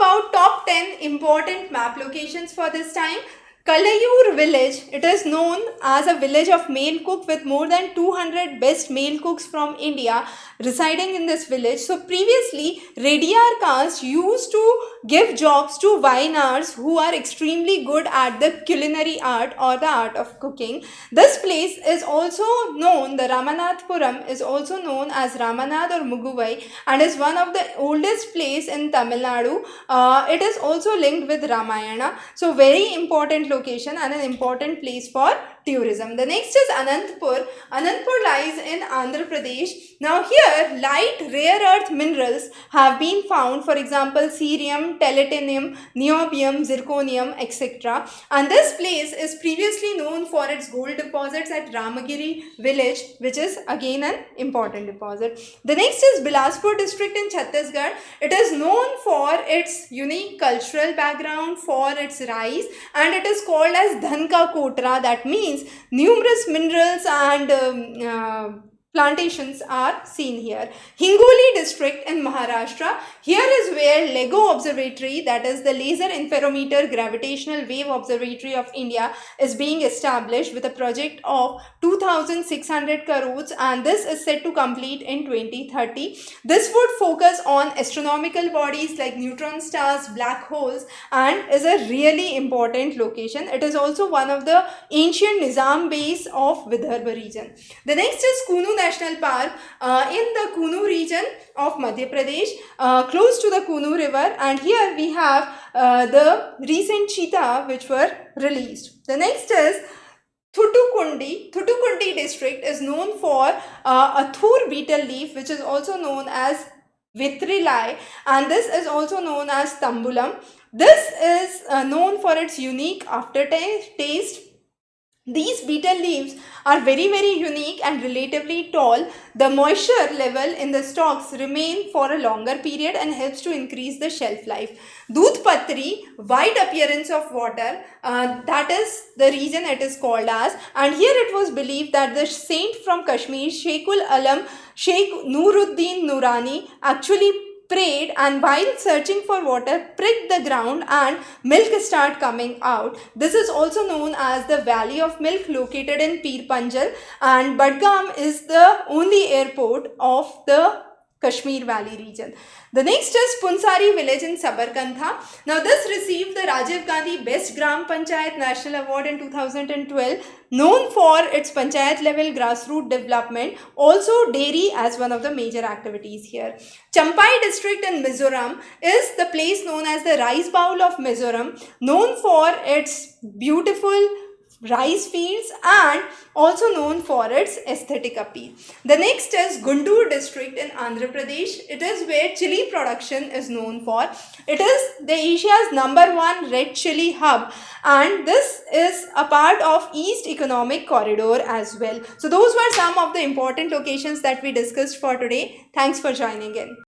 about top 10 important map locations for this time. Kalayur village, it is known as a village of male cook with more than 200 best male cooks from India residing in this village. So previously, Rediyar caste used to give jobs to Vainars who are extremely good at the culinary art or the art of cooking. This place is also known, the Ramanathpuram is also known as Ramanath or Muguvai, and is one of the oldest place in Tamil Nadu. It is also linked with Ramayana. So very important location and an important place for tourism. The next is Anantapur. Anantapur lies in Andhra Pradesh. Now here light rare earth minerals have been found, for example cerium, tellurium, niobium, zirconium, etc. And this place is previously known for its gold deposits at Ramagiri village, which is again an important deposit. The next is Bilaspur district in Chhattisgarh. It is known for its unique cultural background, for its rice, and it is called as Dhanka Kotra. That means numerous minerals and plantations are seen here. Hingoli district in Maharashtra. Here is where LEGO Observatory, that is the Laser Interferometer Gravitational Wave Observatory of India, is being established with a project of 2600 crores, and this is set to complete in 2030. This would focus on astronomical bodies like neutron stars, black holes, and is a really important location. It is also one of the ancient Nizam base of Vidarbha region. The next is Kunu National Park in the Kunu region of Madhya Pradesh, close to the Kunu river, and here we have the recent cheetah which were released. The next is Thutukundi. Thutukundi district is known for a Thur beetle leaf, which is also known as Vitrilai, and this is also known as Tambulam. This is known for its unique aftertaste. These beetle leaves are very unique and relatively tall. The moisture level in the stalks remain for a longer period and helps to increase the shelf life. Dudh Patri, white appearance of water, that is the reason it is called as. And here it was believed that the saint from Kashmir, Sheikhul Alam, Sheikh Nuruddin Nurani, actually prayed, and while searching for water pricked the ground and milk start coming out. This is also known as the Valley of Milk, located in Pir Panjal, and Badgam is the only airport of the Kashmir Valley region. The next is Punsari village in Sabarkantha. Now this received the Rajiv Gandhi Best Gram Panchayat National Award in 2012, known for its panchayat level grassroots development, also dairy as one of the major activities here. Champai district in Mizoram is the place known as the Rice Bowl of Mizoram, known for its beautiful rice fields and also known for its aesthetic appeal. The next is Guntur district in Andhra Pradesh. It is where chili production is known for. It is the Asia's #1 red chili hub, and this is a part of East Economic Corridor as well. So those were some of the important locations that we discussed for today. Thanks for joining in.